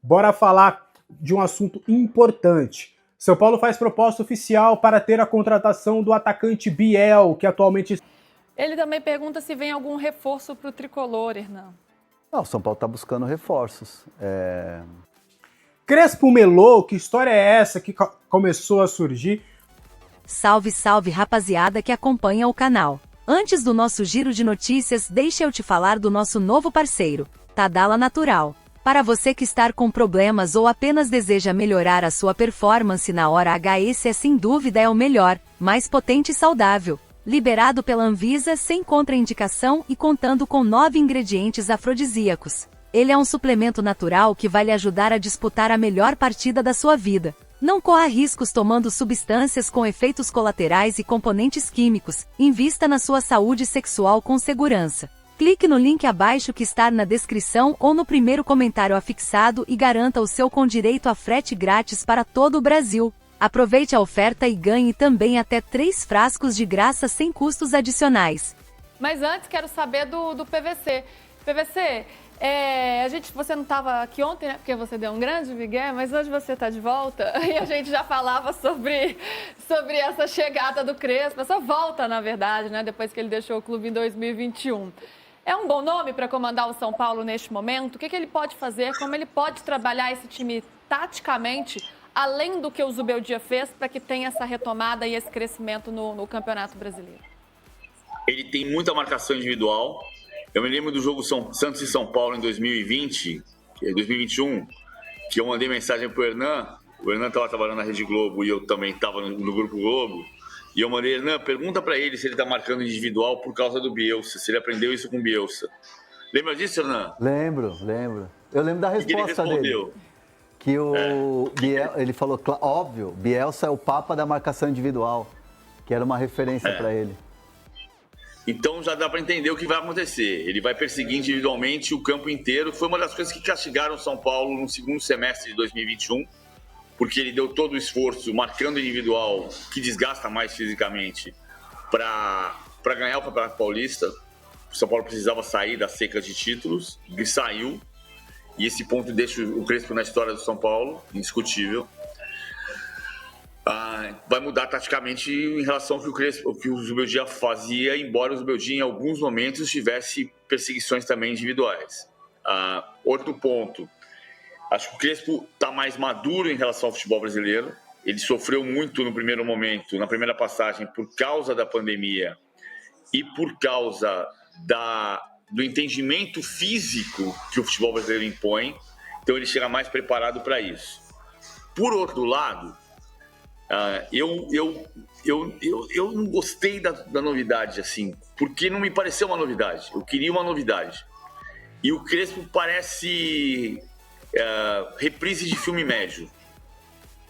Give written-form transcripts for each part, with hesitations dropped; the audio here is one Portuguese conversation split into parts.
bora falar de um assunto importante. São Paulo faz proposta oficial para ter a contratação do atacante Biel, que atualmente... Ele também pergunta se vem algum reforço para o tricolor, Hernan. Não, o São Paulo está buscando reforços. Crespo melou, que história é essa que começou a surgir? Salve, salve, rapaziada que acompanha o canal. Antes do nosso giro de notícias, deixa eu te falar do nosso novo parceiro, Tadala Natural. Para você que está com problemas ou apenas deseja melhorar a sua performance na hora H, esse sem dúvida é o melhor, mais potente e saudável. Liberado pela Anvisa sem contraindicação e contando com 9 ingredientes afrodisíacos. Ele é um suplemento natural que vai lhe ajudar a disputar a melhor partida da sua vida. Não corra riscos tomando substâncias com efeitos colaterais e componentes químicos. Invista na sua saúde sexual com segurança. Clique no link abaixo que está na descrição ou no primeiro comentário afixado e garanta o seu com direito a frete grátis para todo o Brasil. Aproveite a oferta e ganhe também até 3 frascos de graça sem custos adicionais. Mas antes quero saber do PVC. PVC, você não estava aqui ontem, né? Porque você deu um grande migué, mas hoje você está de volta e a gente já falava sobre essa chegada do Crespo, essa volta, na verdade, né? Depois que ele deixou o clube em 2021. É um bom nome para comandar o São Paulo neste momento? O que ele pode fazer? Como ele pode trabalhar esse time taticamente, além do que o Zubeldia fez, para que tenha essa retomada e esse crescimento no Campeonato Brasileiro? Ele tem muita marcação individual. Eu me lembro do jogo Santos e São Paulo em 2021, que eu mandei mensagem para o Hernan. O Hernan estava trabalhando na Rede Globo e eu também estava no Grupo Globo. E eu mandei, Hernan, pergunta para ele se ele está marcando individual por causa do Bielsa, se ele aprendeu isso com o Bielsa. Lembra disso, Hernan? Lembro. Eu lembro da resposta dele. Que o Biel, ele falou, óbvio, Bielsa é o papa da marcação individual, que era uma referência para ele. Então já dá para entender o que vai acontecer. Ele vai perseguir individualmente o campo inteiro. Foi uma das coisas que castigaram o São Paulo no segundo semestre de 2021, porque ele deu todo o esforço marcando individual, que desgasta mais fisicamente, para ganhar o Campeonato Paulista. O São Paulo precisava sair da seca de títulos, e saiu. E esse ponto deixa o Crespo na história do São Paulo, indiscutível. Vai mudar taticamente em relação ao que o Zubeldia fazia, embora o Zubeldia em alguns momentos tivesse perseguições também individuais. Outro ponto, acho que o Crespo está mais maduro em relação ao futebol brasileiro. Ele sofreu muito no primeiro momento, na primeira passagem, por causa da pandemia e por causa do entendimento físico que o futebol brasileiro impõe. Então ele chega mais preparado para isso. Por outro lado, eu não gostei da novidade, assim, porque não me pareceu uma novidade. Eu queria uma novidade. E o Crespo parece reprise de filme médio.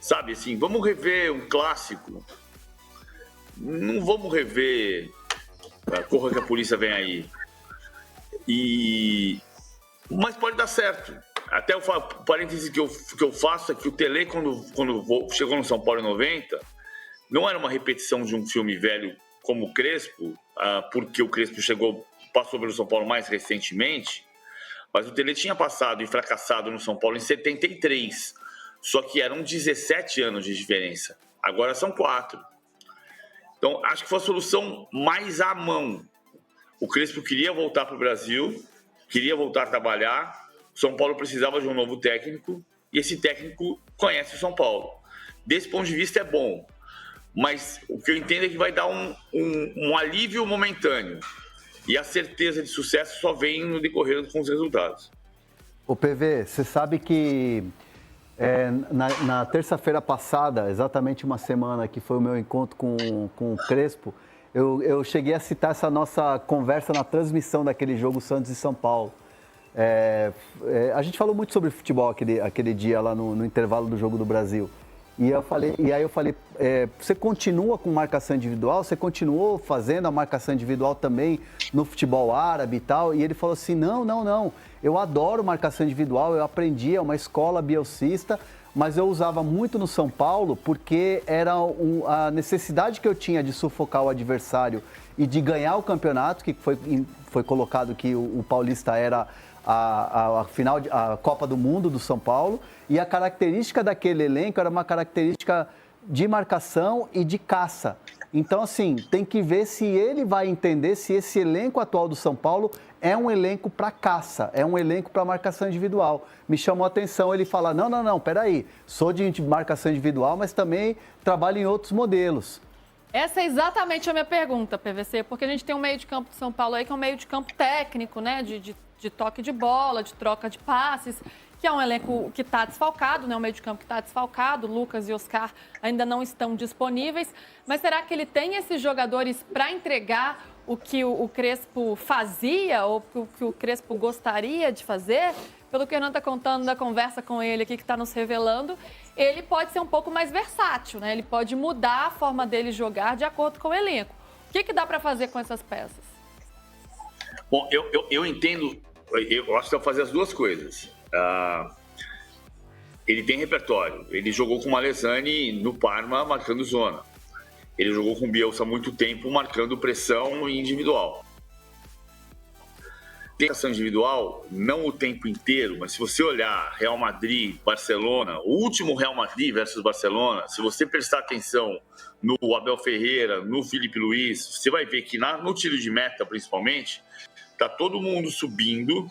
Sabe, assim, vamos rever um clássico. Não vamos rever Corra que a Polícia Vem Aí. Mas pode dar certo. Até o parêntese que eu faço é que o Tele, quando chegou no São Paulo em 90, não era uma repetição de um filme velho como o Crespo, porque o Crespo passou pelo São Paulo mais recentemente, mas o Tele tinha passado e fracassado no São Paulo em 73, só que eram 17 anos de diferença. Agora são 4. Então, acho que foi a solução mais à mão. O Crespo queria voltar para o Brasil, queria voltar a trabalhar. O São Paulo precisava de um novo técnico e esse técnico conhece o São Paulo. Desse ponto de vista é bom, mas o que eu entendo é que vai dar um alívio momentâneo e a certeza de sucesso só vem no decorrer com os resultados. Ô PV, você sabe que na terça-feira passada, exatamente uma semana que foi o meu encontro com o Crespo, eu cheguei a citar essa nossa conversa na transmissão daquele jogo Santos e São Paulo. A gente falou muito sobre futebol aquele dia lá no intervalo do Jogo do Brasil. E aí eu falei, você continua com marcação individual? Você continuou fazendo a marcação individual também no futebol árabe e tal? E ele falou assim, não. Eu adoro marcação individual, eu aprendi, é uma escola bielcista, mas eu usava muito no São Paulo porque era a necessidade que eu tinha de sufocar o adversário e de ganhar o campeonato, que foi colocado que o Paulista era a final, a Copa do Mundo do São Paulo, e a característica daquele elenco era uma característica de marcação e de caça. Então, assim, tem que ver se ele vai entender se esse elenco atual do São Paulo é um elenco para caça, é um elenco para marcação individual. Me chamou a atenção ele falar, não, peraí, sou de marcação individual, mas também trabalho em outros modelos. Essa é exatamente a minha pergunta, PVC, porque a gente tem um meio de campo de São Paulo aí que é um meio de campo técnico, né, de toque de bola, de troca de passes, que é um elenco que está desfalcado, né, um meio de campo que está desfalcado, Lucas e Oscar ainda não estão disponíveis, mas será que ele tem esses jogadores para entregar o que o Crespo fazia ou o que o Crespo gostaria de fazer? Pelo que o Hernan está contando da conversa com ele aqui, que está nos revelando, ele pode ser um pouco mais versátil, né? Ele pode mudar a forma dele jogar de acordo com o elenco. O que dá para fazer com essas peças? Bom, eu entendo, eu acho que dá para fazer as duas coisas. Ele tem repertório, ele jogou com o Malesani no Parma marcando zona. Ele jogou com o Bielsa há muito tempo marcando pressão individual. Pressão individual, não o tempo inteiro, mas se você olhar Real Madrid, Barcelona, o último Real Madrid versus Barcelona, se você prestar atenção no Abel Ferreira, no Felipe Luiz, você vai ver que no tiro de meta, principalmente, tá todo mundo subindo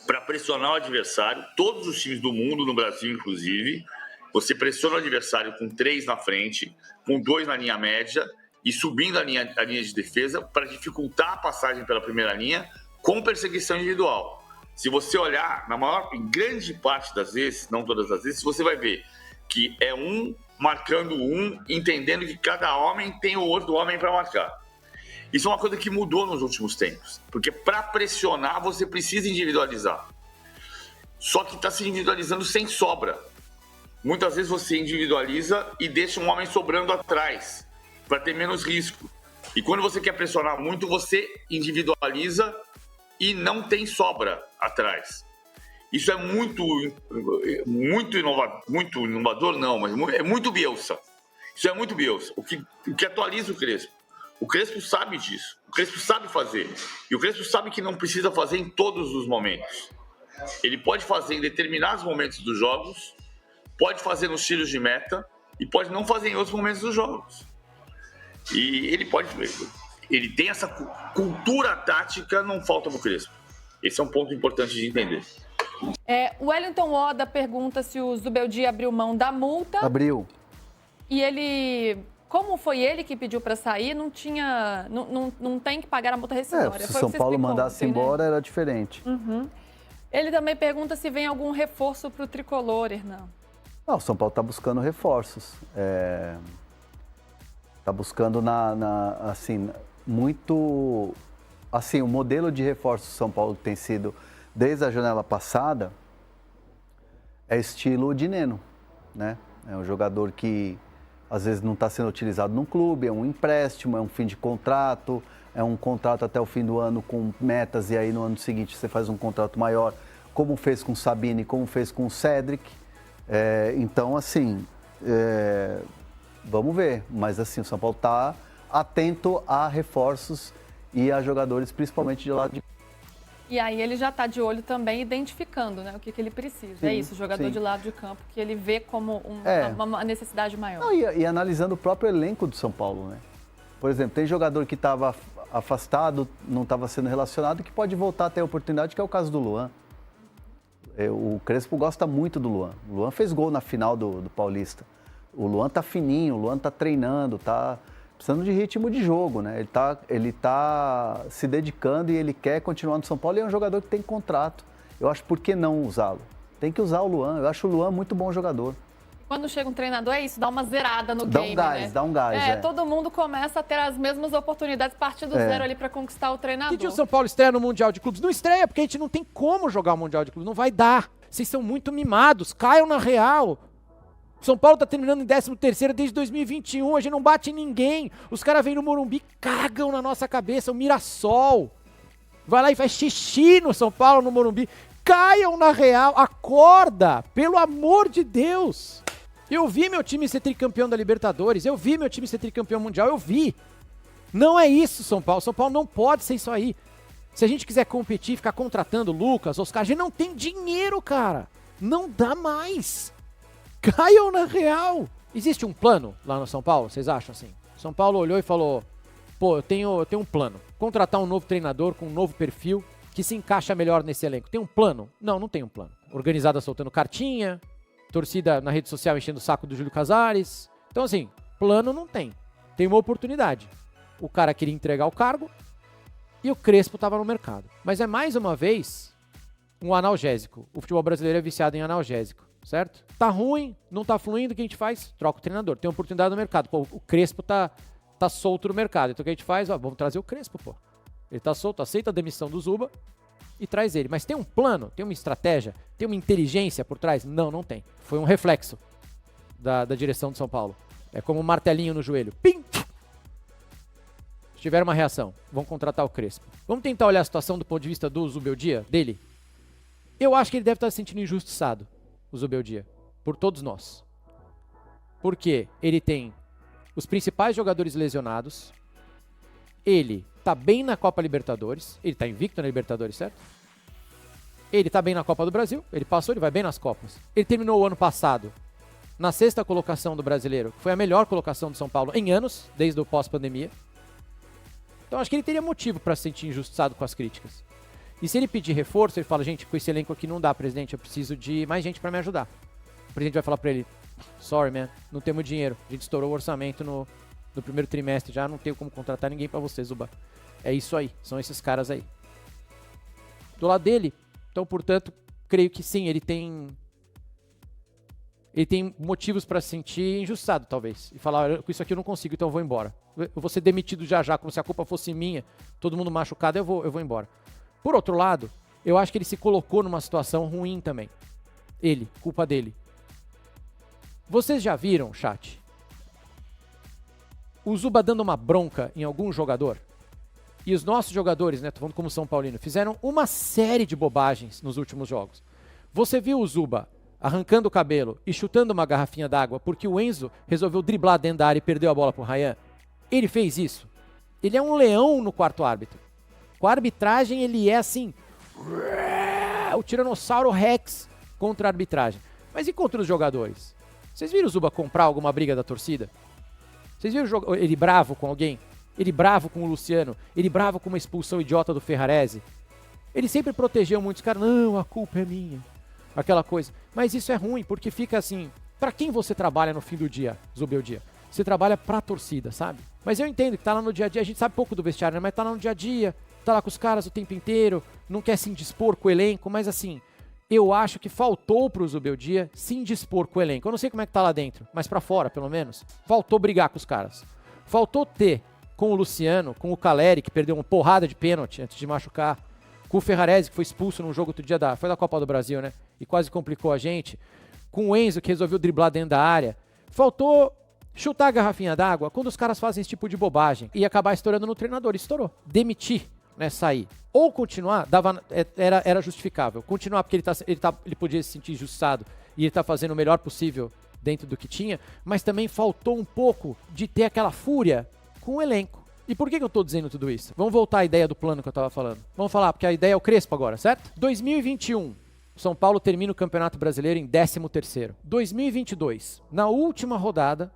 para pressionar o adversário, todos os times do mundo, no Brasil inclusive, você pressiona o adversário com 3 na frente, com 2 na linha média e subindo a linha de defesa para dificultar a passagem pela primeira linha, com perseguição individual. Se você olhar, em grande parte das vezes, não todas as vezes, você vai ver que é um marcando um, entendendo que cada homem tem o outro homem para marcar. Isso é uma coisa que mudou nos últimos tempos, porque para pressionar você precisa individualizar. Só que está se individualizando sem sobra. Muitas vezes você individualiza e deixa um homem sobrando atrás, para ter menos risco. E quando você quer pressionar muito, você individualiza e não tem sobra atrás. Isso é muito inovador, não, mas é muito Bielsa. Isso é muito Bielsa, o que atualiza o Crespo. O Crespo sabe disso, o Crespo sabe fazer. E o Crespo sabe que não precisa fazer em todos os momentos. Ele pode fazer em determinados momentos dos jogos, pode fazer nos tiros de meta e pode não fazer em outros momentos dos jogos. E ele tem essa cultura tática, não falta pro Crespo. Esse é um ponto importante de entender. O Wellington Oda pergunta se o Zubeldia abriu mão da multa. Abriu. E ele, como foi ele que pediu para sair, não tem que pagar a multa rescisória. Se o São Paulo mandasse embora, era diferente. Uhum. Ele também pergunta se vem algum reforço pro tricolor, Hernan. Não, o São Paulo está buscando reforços. Está buscando muito, assim, o modelo de reforço do São Paulo tem sido, desde a janela passada, é estilo Dineno, né? É um jogador que, às vezes, não está sendo utilizado num clube, é um empréstimo, é um fim de contrato, é um contrato até o fim do ano com metas e aí no ano seguinte você faz um contrato maior, como fez com o Sabine, como fez com o Cedric. Então, assim, vamos ver. Mas, assim, o São Paulo está atento a reforços e a jogadores, principalmente de lado de... E aí ele já está de olho também, identificando, né, o que ele precisa. Sim, é isso, o jogador sim. de lado de campo, que ele vê como uma necessidade maior. Não, e analisando o próprio elenco do São Paulo, né? Por exemplo, tem jogador que estava afastado, não estava sendo relacionado, que pode voltar a ter a oportunidade, que é o caso do Luan. O Crespo gosta muito do Luan. O Luan fez gol na final do Paulista. O Luan tá fininho, o Luan tá treinando, tá precisando de ritmo de jogo, né? Ele tá se dedicando e ele quer continuar no São Paulo e é um jogador que tem contrato. Eu acho, por que não usá-lo? Tem que usar o Luan. Eu acho o Luan muito bom jogador. Quando chega um treinador, é isso, dá uma zerada no game, né? Dá um gás. Todo mundo começa a ter as mesmas oportunidades, partir do zero ali para conquistar o treinador. Que dia o São Paulo estreia no Mundial de Clubes? Não estreia, porque a gente não tem como jogar o Mundial de Clubes, não vai dar. Vocês são muito mimados, caiam na real. São Paulo tá terminando em 13º desde 2021, a gente não bate em ninguém. Os caras vêm no Morumbi, cagam na nossa cabeça, o Mirassol. Vai lá e faz xixi no São Paulo, no Morumbi. Caiam na real, acorda, pelo amor de Deus. Eu vi meu time ser tricampeão da Libertadores, eu vi meu time ser tricampeão mundial, eu vi. Não é isso, São Paulo. São Paulo não pode ser isso aí. Se a gente quiser competir, ficar contratando Lucas, Oscar, a gente não tem dinheiro, cara. Não dá mais. Caiam na real. Existe um plano lá no São Paulo, vocês acham assim? São Paulo olhou e falou, pô, eu tenho um plano. Contratar um novo treinador com um novo perfil que se encaixa melhor nesse elenco. Tem um plano? Não, não tem um plano. Organizada soltando cartinha, torcida na rede social enchendo o saco do Júlio Casares. Então assim, plano não tem. Tem uma oportunidade. O cara queria entregar o cargo e o Crespo estava no mercado. Mas é mais uma vez um analgésico. O futebol brasileiro é viciado em analgésico, certo? Tá ruim, não tá fluindo, o que a gente faz? Troca o treinador. Tem oportunidade no mercado. Pô, o Crespo tá solto no mercado. Então o que a gente faz? Ó, vamos trazer o Crespo, pô. Ele tá solto, aceita a demissão do Zuba e traz ele. Mas tem um plano, tem uma estratégia, tem uma inteligência por trás? Não, não tem. Foi um reflexo da direção de São Paulo. É como um martelinho no joelho. Pim! Tiveram uma reação. Vão contratar o Crespo. Vamos tentar olhar a situação do ponto de vista do Zubeldia, dele? Eu acho que ele deve estar se sentindo injustiçado, o Zubeldia, por todos nós. Porque ele tem os principais jogadores lesionados, ele tá bem na Copa Libertadores, ele tá invicto na Libertadores, certo? Ele tá bem na Copa do Brasil, ele passou, ele vai bem nas Copas. Ele terminou o ano passado na 6ª colocação do Brasileiro, que foi a melhor colocação do São Paulo em anos, desde o pós-pandemia. Então acho que ele teria motivo para se sentir injustiçado com as críticas. E se ele pedir reforço, ele fala, gente, com esse elenco aqui não dá, presidente, eu preciso de mais gente para me ajudar. O presidente vai falar para ele, sorry, man, não temos dinheiro, a gente estourou o orçamento no primeiro trimestre, já não tenho como contratar ninguém para você, Zuba. É isso aí, são esses caras aí. Do lado dele, então, portanto, creio que sim, ele tem motivos para se sentir injustiçado, talvez. E falar, com isso aqui eu não consigo, então eu vou embora. Eu vou ser demitido já, como se a culpa fosse minha, todo mundo machucado, eu vou embora. Por outro lado, eu acho que ele se colocou numa situação ruim também. Ele, culpa dele. Vocês já viram, chat, o Zuba dando uma bronca em algum jogador? E os nossos jogadores, né, tô falando como São Paulino, fizeram uma série de bobagens nos últimos jogos. Você viu o Zuba arrancando o cabelo e chutando uma garrafinha d'água porque o Enzo resolveu driblar dentro da área e perdeu a bola pro Ryan? Ele fez isso. Ele é um leão no quarto árbitro. Com a arbitragem ele é assim, o Tiranossauro Rex contra a arbitragem. Mas e contra os jogadores? Vocês viram o Zuba comprar alguma briga da torcida? Vocês viram ele bravo com alguém? Ele bravo com o Luciano? Ele bravo com uma expulsão idiota do Ferrarese? Ele sempre protegeu muitos caras. Não, a culpa é minha. Aquela coisa. Mas isso é ruim, porque fica assim... Pra quem você trabalha no fim do dia, Zubeldia? Você trabalha pra torcida, sabe? Mas eu entendo que tá lá no dia a dia. A gente sabe pouco do vestiário, né? Mas tá lá no dia a dia. Tá lá com os caras o tempo inteiro. Não quer se indispor com o elenco. Mas assim... Eu acho que faltou pro Zubeldia se indispor com o elenco. Eu não sei como é que tá lá dentro, mas pra fora, pelo menos. Faltou brigar com os caras. Faltou ter com o Luciano, com o Caleri, que perdeu uma porrada de pênalti antes de machucar. Com o Ferrarese, que foi expulso num jogo outro dia foi da Copa do Brasil, né? E quase complicou a gente. Com o Enzo, que resolveu driblar dentro da área. Faltou chutar a garrafinha d'água quando os caras fazem esse tipo de bobagem. E acabar estourando no treinador. Estourou. Demitir. Né, sair. Ou continuar, era justificável. Continuar porque ele podia se sentir injustiçado e ele tá fazendo o melhor possível dentro do que tinha, mas também faltou um pouco de ter aquela fúria com o elenco. E por que eu tô dizendo tudo isso? Vamos voltar à ideia do plano que eu tava falando. Vamos falar, porque a ideia é o Crespo agora, certo? 2021, São Paulo termina o Campeonato Brasileiro em 13º. 2022, na última rodada,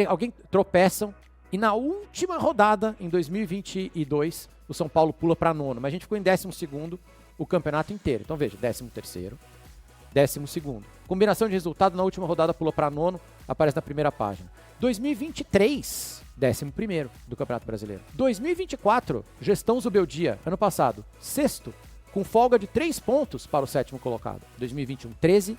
alguém tropeçam, e na última rodada, em 2022, o São Paulo pula para 9º, mas a gente ficou em 12º o campeonato inteiro. Então veja, 13º, 12º. Combinação de resultado, na última rodada pula para 9º, aparece na primeira página. 2023, 11º do Campeonato Brasileiro. 2024, gestão Zubeldia, ano passado, 6º, com folga de 3 pontos para o 7º colocado. 2021, 13,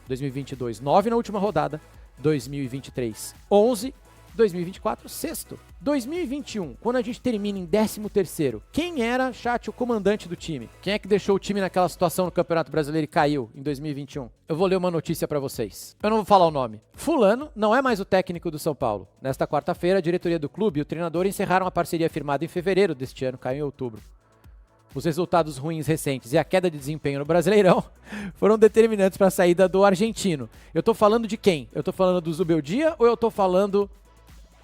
2022, 9 na última rodada, 2023, 11, 2024, 6º. 2021, quando a gente termina em 13º, quem era, chat, o comandante do time? Quem é que deixou o time naquela situação no Campeonato Brasileiro e caiu em 2021? Eu vou ler uma notícia pra vocês. Eu não vou falar o nome. Fulano não é mais o técnico do São Paulo. Nesta quarta-feira, a diretoria do clube e o treinador encerraram a parceria firmada em fevereiro deste ano, caiu em outubro. Os resultados ruins recentes e a queda de desempenho no Brasileirão foram determinantes para a saída do argentino. Eu tô falando de quem? Eu tô falando do Zubeldia ou eu tô falando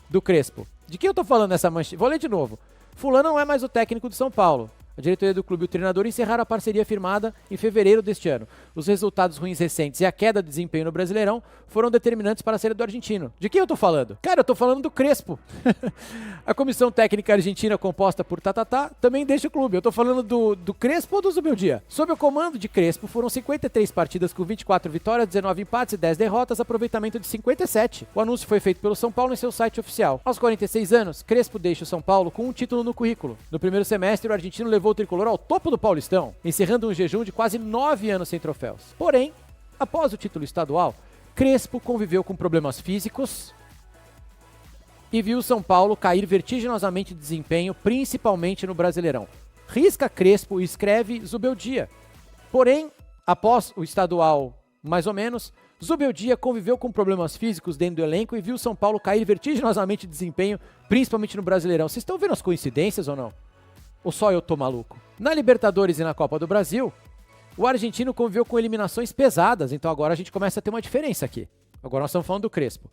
do Crespo? De quem eu tô falando nessa manchete? Vou ler de novo. Fulano não é mais o técnico do São Paulo. A diretoria do clube e o treinador encerraram a parceria firmada em fevereiro deste ano. Os resultados ruins recentes e a queda de desempenho no Brasileirão foram determinantes para a saída do argentino. De quem eu tô falando? Cara, eu tô falando do Crespo. A comissão técnica argentina, composta por Tatatá, também deixa o clube. Eu tô falando do Crespo ou do Zubeldia? Sob o comando de Crespo, foram 53 partidas com 24 vitórias, 19 empates e 10 derrotas, aproveitamento de 57. O anúncio foi feito pelo São Paulo em seu site oficial. Aos 46 anos, Crespo deixa o São Paulo com um título no currículo. No primeiro semestre, o argentino levou o tricolor ao topo do Paulistão, encerrando um jejum de quase 9 anos sem troféus. Porém, após o título estadual, Crespo conviveu com problemas físicos e viu o São Paulo cair vertiginosamente de desempenho, principalmente no Brasileirão. Risca Crespo e escreve Zubeldia. Porém, após o estadual, mais ou menos, Zubeldia conviveu com problemas físicos dentro do elenco e viu o São Paulo cair vertiginosamente de desempenho, principalmente no Brasileirão. Vocês estão vendo as coincidências ou não? Ou só eu tô maluco? Na Libertadores e na Copa do Brasil, o argentino conviveu com eliminações pesadas, então agora a gente começa a ter uma diferença aqui. Agora nós estamos falando do Crespo.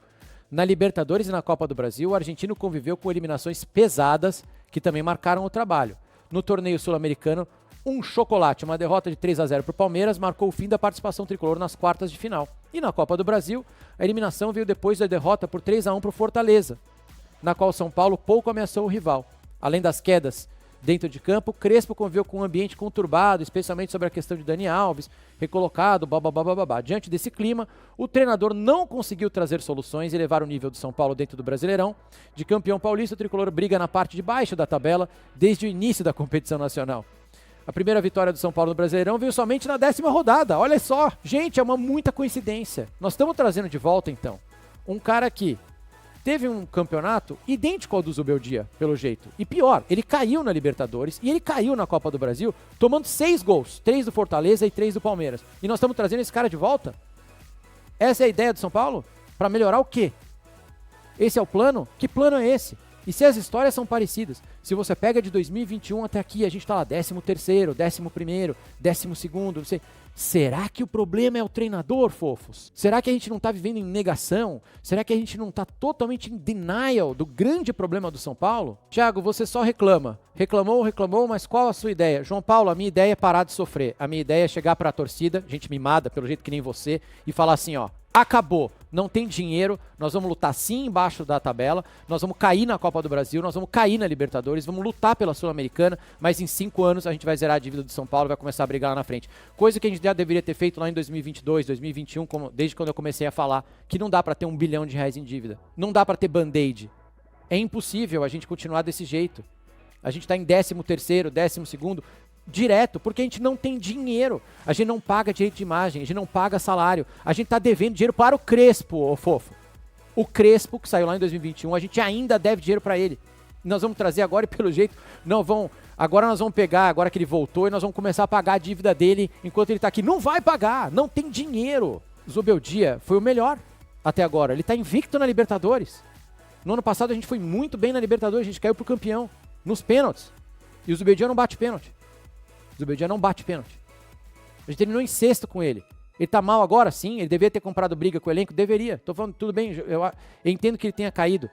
Na Libertadores e na Copa do Brasil, o argentino conviveu com eliminações pesadas que também marcaram o trabalho. No torneio sul-americano, um chocolate, uma derrota de 3-0 para o Palmeiras, marcou o fim da participação tricolor nas quartas de final. E na Copa do Brasil, a eliminação veio depois da derrota por 3-1 para o Fortaleza, na qual São Paulo pouco ameaçou o rival. Além das quedas dentro de campo, Crespo conviveu com um ambiente conturbado, especialmente sobre a questão de Dani Alves, recolocado, bababá. Diante desse clima, o treinador não conseguiu trazer soluções e levar o nível do São Paulo dentro do Brasileirão. De campeão paulista, o tricolor briga na parte de baixo da tabela desde o início da competição nacional. A primeira vitória do São Paulo no Brasileirão veio somente na 10ª rodada. Olha só, gente, é muita coincidência. Nós estamos trazendo de volta, então, um cara que teve um campeonato idêntico ao do Zubeldia, pelo jeito. E pior, ele caiu na Libertadores e ele caiu na Copa do Brasil, tomando 6 gols. 3 do Fortaleza e 3 do Palmeiras. E nós estamos trazendo esse cara de volta? Essa é a ideia do São Paulo? Para melhorar o quê? Esse é o plano? Que plano é esse? E se as histórias são parecidas? Se você pega de 2021 até aqui, a gente tá lá 13º, 11º, 12º, não sei. Será que o problema é o treinador, fofos? Será que a gente não tá vivendo em negação? Será que a gente não tá totalmente em denial do grande problema do São Paulo? Thiago, você só reclama. Reclamou, mas qual a sua ideia? João Paulo, a minha ideia é parar de sofrer. A minha ideia é chegar pra torcida, gente mimada, pelo jeito que nem você, e falar assim, ó, acabou, não tem dinheiro, nós vamos lutar sim embaixo da tabela, nós vamos cair na Copa do Brasil, nós vamos cair na Libertadores, vamos lutar pela Sul-Americana, mas em 5 anos a gente vai zerar a dívida do São Paulo e vai começar a brigar lá na frente. Coisa que a gente já deveria ter feito lá em 2022, 2021, desde quando eu comecei a falar, que não dá pra ter R$1 bilhão em dívida, não dá pra ter band-aid. É impossível a gente continuar desse jeito. A gente tá em 13º, 12º, direto, porque a gente não tem dinheiro, a gente não paga direito de imagem, a gente não paga salário, a gente tá devendo dinheiro para o Crespo, ô fofo. O Crespo, que saiu lá em 2021, a gente ainda deve dinheiro para ele. Nós vamos trazer agora e pelo jeito, agora nós vamos pegar, agora que ele voltou, e nós vamos começar a pagar a dívida dele enquanto ele tá aqui. Não vai pagar, não tem dinheiro. Zubeldia foi o melhor até agora, ele tá invicto na Libertadores. No ano passado a gente foi muito bem na Libertadores, a gente caiu pro campeão, nos pênaltis. E o Zubeldia não bate pênalti. O Zubeldia não bate pênalti. A gente terminou em 6º com ele. Ele tá mal agora? Sim. Ele deveria ter comprado briga com o elenco? Deveria. Tô falando, tudo bem, eu entendo que ele tenha caído.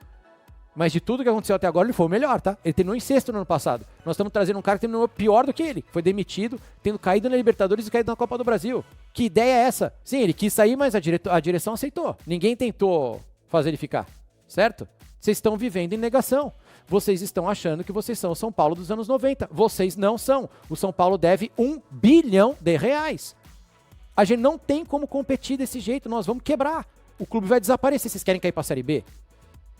Mas de tudo que aconteceu até agora, ele foi o melhor, tá? Ele terminou em 6º no ano passado. Nós estamos trazendo um cara que terminou pior do que ele. Foi demitido, tendo caído na Libertadores e caído na Copa do Brasil. Que ideia é essa? Sim, ele quis sair, mas a direção aceitou. Ninguém tentou fazer ele ficar, certo? Vocês estão vivendo em negação. Vocês estão achando que vocês são o São Paulo dos anos 90. Vocês não são. O São Paulo deve R$1 bilhão. A gente não tem como competir desse jeito. Nós vamos quebrar. O clube vai desaparecer. Vocês querem cair pra Série B?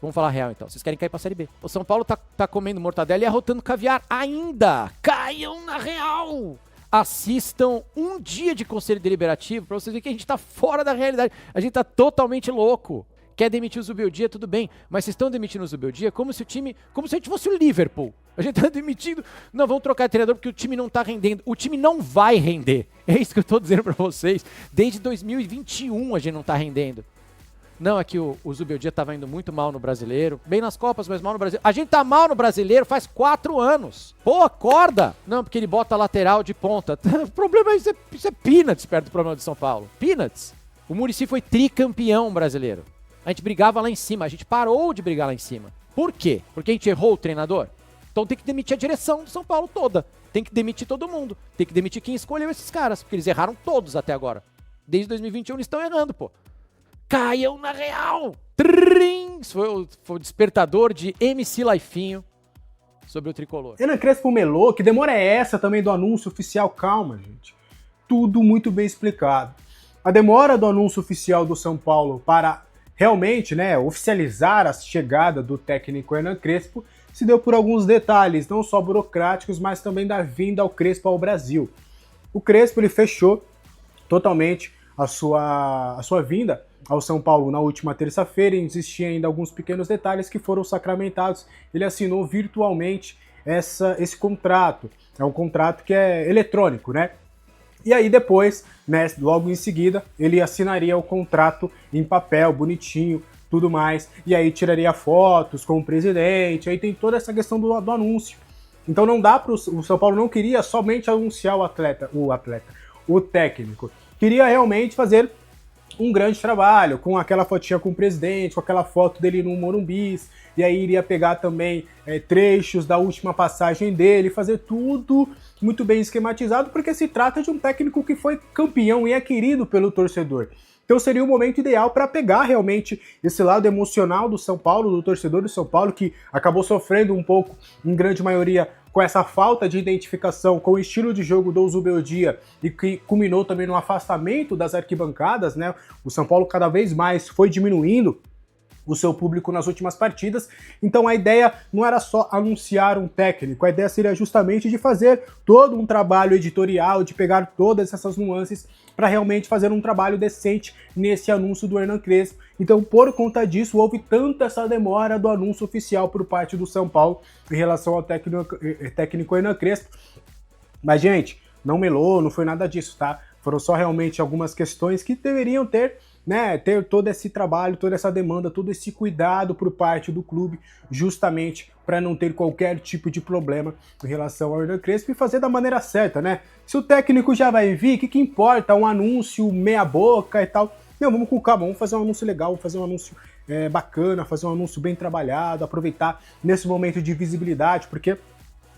Vamos falar real, então. Vocês querem cair pra Série B. O São Paulo tá comendo mortadela e arrotando caviar ainda. Caiam na real. Assistam um dia de Conselho Deliberativo pra vocês verem que a gente tá fora da realidade. A gente tá totalmente louco. Quer demitir o Zubeldia, tudo bem, mas vocês estão demitindo o Zubeldia como se a gente fosse o Liverpool. A gente tá demitindo, não, vamos trocar de treinador porque o time não tá rendendo. O time não vai render. É isso que eu tô dizendo pra vocês. Desde 2021 a gente não tá rendendo. Não, é que o Zubeldia tava indo muito mal no Brasileiro, bem nas Copas, mas mal no Brasileiro. A gente tá mal no Brasileiro faz 4 anos. Pô, acorda! Não, porque ele bota lateral de ponta. O problema é isso é peanuts perto do problema do São Paulo. Peanuts. O Muricy foi tricampeão brasileiro. A gente brigava lá em cima, a gente parou de brigar lá em cima. Por quê? Porque a gente errou o treinador? Então tem que demitir a direção do São Paulo toda. Tem que demitir todo mundo. Tem que demitir quem escolheu esses caras, porque eles erraram todos até agora. Desde 2021 eles estão errando, pô. Caiam na real! Trim! Foi o despertador de MC Laifinho sobre o tricolor. Hernan Crespo melou, que demora é essa também do anúncio oficial? Calma, gente. Tudo muito bem explicado. A demora do anúncio oficial do São Paulo para realmente, né, oficializar a chegada do técnico Hernan Crespo se deu por alguns detalhes, não só burocráticos, mas também da vinda ao Crespo ao Brasil. O Crespo ele fechou totalmente a sua vinda ao São Paulo na última terça-feira, e existiam ainda alguns pequenos detalhes que foram sacramentados. Ele assinou virtualmente esse contrato. É um contrato que é eletrônico, né? E aí depois, né, logo em seguida, ele assinaria o contrato em papel, bonitinho, tudo mais, e aí tiraria fotos com o presidente, aí tem toda essa questão do anúncio. Então não dá para o São Paulo não queria somente anunciar o técnico. Queria realmente fazer um grande trabalho, com aquela fotinha com o presidente, com aquela foto dele no Morumbi, e aí iria pegar também trechos da última passagem dele, fazer tudo muito bem esquematizado, porque se trata de um técnico que foi campeão e é querido pelo torcedor. Então seria o momento ideal para pegar realmente esse lado emocional do São Paulo, do torcedor do São Paulo, que acabou sofrendo um pouco, em grande maioria, com essa falta de identificação com o estilo de jogo do Zubeldia e que culminou também no afastamento das arquibancadas, né? O São Paulo cada vez mais foi diminuindo o seu público nas últimas partidas, então a ideia não era só anunciar um técnico, a ideia seria justamente de fazer todo um trabalho editorial, de pegar todas essas nuances para realmente fazer um trabalho decente nesse anúncio do Hernan Crespo. Então, por conta disso, houve tanta essa demora do anúncio oficial por parte do São Paulo em relação ao técnico Hernan Crespo. Mas, gente, não melou, não foi nada disso, tá? Foram só realmente algumas questões que deveriam ter todo esse trabalho, toda essa demanda, todo esse cuidado por parte do clube, justamente para não ter qualquer tipo de problema em relação ao Hernan Crespo e fazer da maneira certa, né? Se o técnico já vai vir, o que importa? Um anúncio meia boca e tal. Não, vamos com calma, vamos fazer um anúncio legal, vamos fazer um anúncio bacana, fazer um anúncio bem trabalhado, aproveitar nesse momento de visibilidade, porque,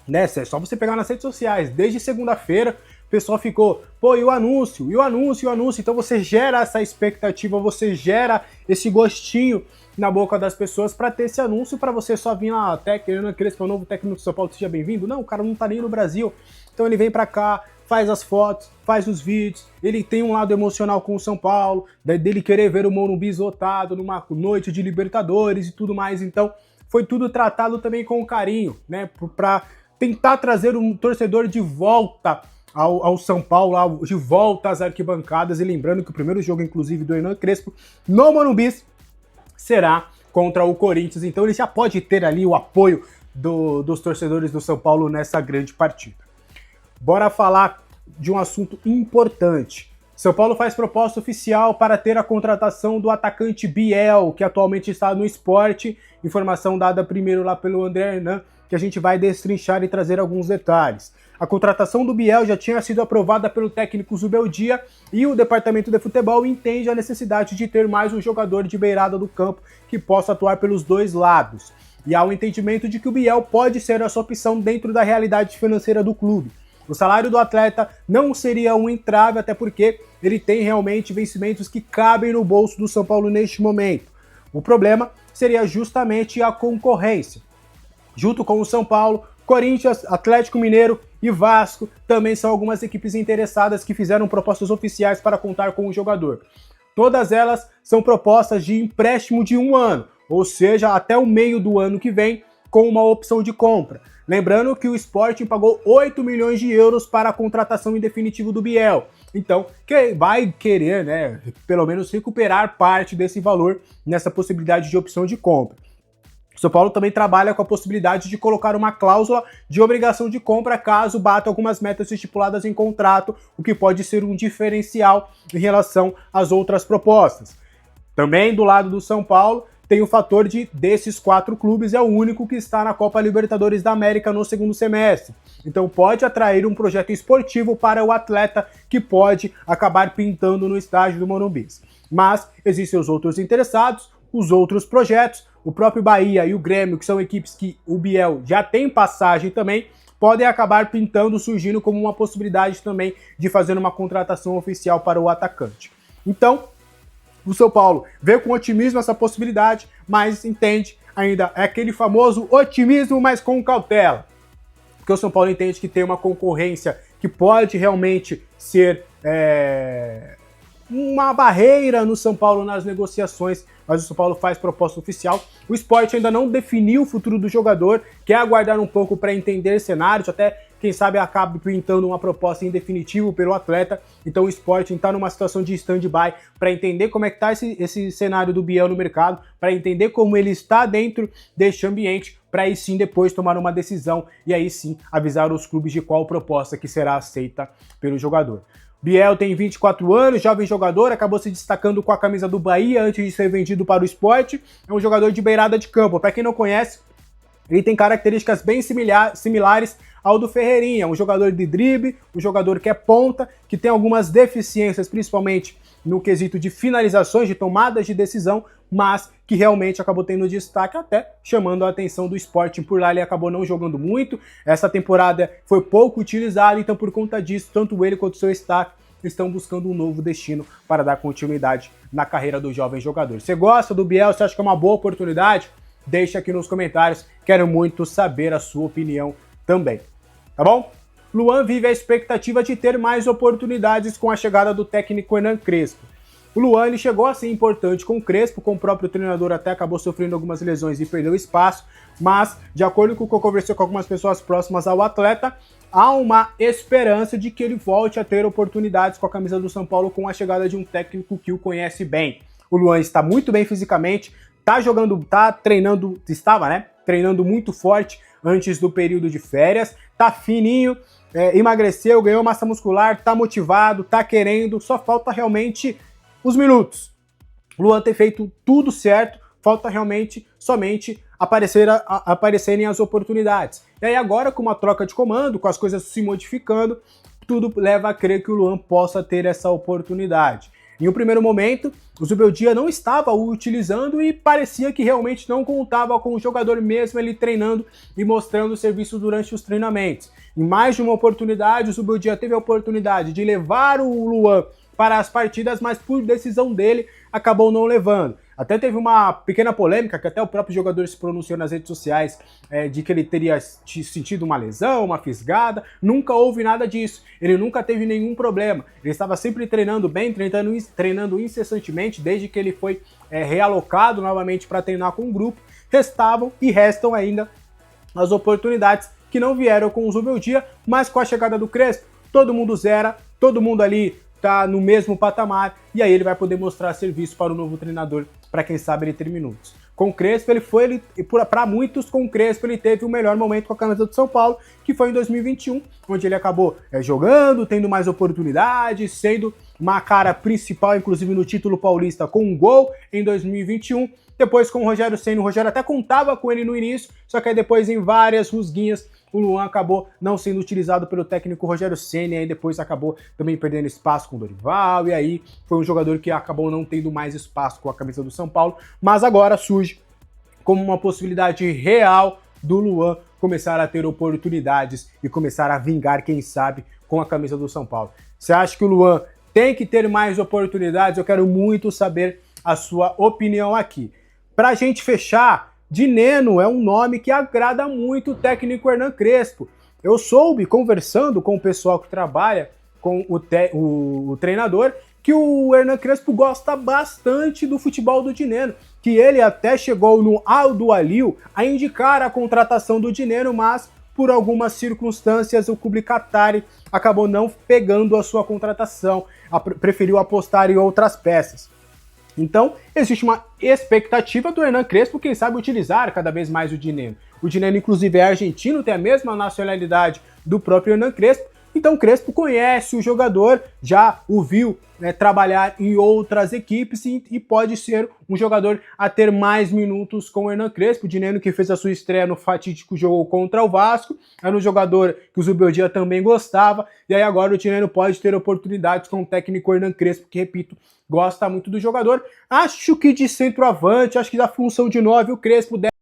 né, é só você pegar nas redes sociais, desde segunda-feira, o pessoal ficou, pô, e o anúncio, e o anúncio, e o anúncio. Então você gera essa expectativa, você gera esse gostinho na boca das pessoas para ter esse anúncio, para você só vir lá, Hernan Crespo, o novo técnico do São Paulo, seja bem-vindo. Não, o cara não tá nem no Brasil. Então ele vem para cá, faz as fotos, faz os vídeos, ele tem um lado emocional com o São Paulo, dele querer ver o Morumbi lotado numa noite de Libertadores e tudo mais. Então foi tudo tratado também com carinho, né, para tentar trazer um torcedor de volta ao São Paulo, de volta às arquibancadas, e lembrando que o primeiro jogo, inclusive, do Hernan Crespo no Morumbi será contra o Corinthians, então ele já pode ter ali o apoio dos torcedores do São Paulo nessa grande partida. Bora falar de um assunto importante. São Paulo faz proposta oficial para ter a contratação do atacante Biel, que atualmente está no Sport, informação dada primeiro lá pelo André Hernan, que a gente vai destrinchar e trazer alguns detalhes. A contratação do Biel já tinha sido aprovada pelo técnico Zubeldia e o departamento de futebol entende a necessidade de ter mais um jogador de beirada do campo que possa atuar pelos dois lados. E há o entendimento de que o Biel pode ser essa opção dentro da realidade financeira do clube. O salário do atleta não seria um entrave, até porque ele tem realmente vencimentos que cabem no bolso do São Paulo neste momento. O problema seria justamente a concorrência. Junto com o São Paulo, Corinthians, Atlético Mineiro e Vasco também são algumas equipes interessadas que fizeram propostas oficiais para contar com o jogador. Todas elas são propostas de empréstimo de 1 ano, ou seja, até o meio do ano que vem, com uma opção de compra. Lembrando que o Sporting pagou 8 milhões de euros para a contratação em definitivo do Biel. Então, vai querer, né, pelo menos recuperar parte desse valor nessa possibilidade de opção de compra. O São Paulo também trabalha com a possibilidade de colocar uma cláusula de obrigação de compra caso bata algumas metas estipuladas em contrato, o que pode ser um diferencial em relação às outras propostas. Também do lado do São Paulo, tem o fator desses 4 clubes, é o único que está na Copa Libertadores da América no segundo semestre. Então pode atrair um projeto esportivo para o atleta que pode acabar pintando no estádio do Morumbi. Mas existem os outros interessados, os outros projetos. o próprio Bahia e o Grêmio, que são equipes que o Biel já tem passagem também, podem acabar pintando, surgindo como uma possibilidade também de fazer uma contratação oficial para o atacante. Então, o São Paulo vê com otimismo essa possibilidade, mas entende ainda, é aquele famoso otimismo, mas com cautela. Porque o São Paulo entende que tem uma concorrência que pode realmente ser uma barreira no São Paulo nas negociações, mas o São Paulo faz proposta oficial. O Sport ainda não definiu o futuro do jogador, quer aguardar um pouco para entender cenários, até quem sabe acabe pintando uma proposta em definitivo pelo atleta. Então o Sport está numa situação de stand-by para entender como é que está esse cenário do Biel no mercado, para entender como ele está dentro deste ambiente, para aí sim depois tomar uma decisão e aí sim avisar os clubes de qual proposta que será aceita pelo jogador. Biel tem 24 anos, jovem jogador, acabou se destacando com a camisa do Bahia antes de ser vendido para o Sport. É um jogador de beirada de campo. Para quem não conhece, ele tem características bem similares ao do Ferreirinha. Um jogador de drible, um jogador que é ponta, que tem algumas deficiências, principalmente no quesito de finalizações, de tomadas de decisão, mas que realmente acabou tendo destaque, até chamando a atenção do Sporting. Por lá ele acabou não jogando muito, essa temporada foi pouco utilizado, então por conta disso, tanto ele quanto o seu staff estão buscando um novo destino para dar continuidade na carreira do jovem jogador. Você gosta do Biel? Você acha que é uma boa oportunidade? Deixa aqui nos comentários, quero muito saber a sua opinião também, tá bom? Luan vive a expectativa de ter mais oportunidades com a chegada do técnico Hernan Crespo. O Luan ele chegou a ser importante com o Crespo, com o próprio treinador até acabou sofrendo algumas lesões e perdeu espaço, mas, de acordo com o que eu conversei com algumas pessoas próximas ao atleta, há uma esperança de que ele volte a ter oportunidades com a camisa do São Paulo com a chegada de um técnico que o conhece bem. O Luan está muito bem fisicamente, treinando muito forte antes do período de férias, tá fininho, emagreceu, ganhou massa muscular, tá motivado, tá querendo, só falta realmente os minutos. O Luan ter feito tudo certo, falta realmente somente aparecerem as oportunidades. E aí agora, com uma troca de comando, com as coisas se modificando, tudo leva a crer que o Luan possa ter essa oportunidade. Em um primeiro momento, o Zubeldia não estava o utilizando e parecia que realmente não contava com o jogador mesmo ele treinando e mostrando o serviço durante os treinamentos. Em mais de uma oportunidade, o Zubeldia teve a oportunidade de levar o Luan para as partidas, mas por decisão dele acabou não levando. Até teve uma pequena polêmica, que até o próprio jogador se pronunciou nas redes sociais, de que ele teria sentido uma lesão, uma fisgada. Nunca houve nada disso. Ele nunca teve nenhum problema. Ele estava sempre treinando bem, treinando incessantemente, desde que ele foi realocado novamente para treinar com o grupo. Restavam e restam ainda as oportunidades que não vieram com o Zubeldia, mas com a chegada do Crespo, todo mundo zera, todo mundo ali tá no mesmo patamar, e aí ele vai poder mostrar serviço para o novo treinador, para quem sabe ele ter minutos. Com o Crespo, para muitos, com o Crespo ele teve o melhor momento com a camisa do São Paulo, que foi em 2021, onde ele acabou jogando, tendo mais oportunidades, sendo uma cara principal, inclusive no título paulista, com um gol em 2021. Depois com o Rogério Ceni, o Rogério até contava com ele no início, só que aí depois em várias rusguinhas o Luan acabou não sendo utilizado pelo técnico Rogério Ceni, aí depois acabou também perdendo espaço com o Dorival, e aí foi um jogador que acabou não tendo mais espaço com a camisa do São Paulo, mas agora surge como uma possibilidade real do Luan começar a ter oportunidades e começar a vingar, quem sabe, com a camisa do São Paulo. Você acha que o Luan tem que ter mais oportunidades? Eu quero muito saber a sua opinião aqui. Pra gente fechar, Dineno é um nome que agrada muito o técnico Hernan Crespo. Eu soube, conversando com o pessoal que trabalha com o treinador, que o Hernan Crespo gosta bastante do futebol do Dineno, que ele até chegou no Aldo Alil a indicar a contratação do Dineno, mas por algumas circunstâncias o clube Qatari acabou não pegando a sua contratação, preferiu apostar em outras peças. Então, existe uma expectativa do Hernan Crespo, quem sabe, utilizar cada vez mais o Dineno. O Dineno, inclusive, é argentino, tem a mesma nacionalidade do próprio Hernan Crespo, Então o Crespo conhece o jogador, já o viu trabalhar em outras equipes e pode ser um jogador a ter mais minutos com o Hernan Crespo. O Dineno, que fez a sua estreia no fatídico jogo contra o Vasco, era um jogador que o Zubeldia também gostava, e aí agora o Dineno pode ter oportunidades com o técnico Hernan Crespo, que, repito, gosta muito do jogador. Acho que de centroavante, acho que da função de 9, o Crespo deve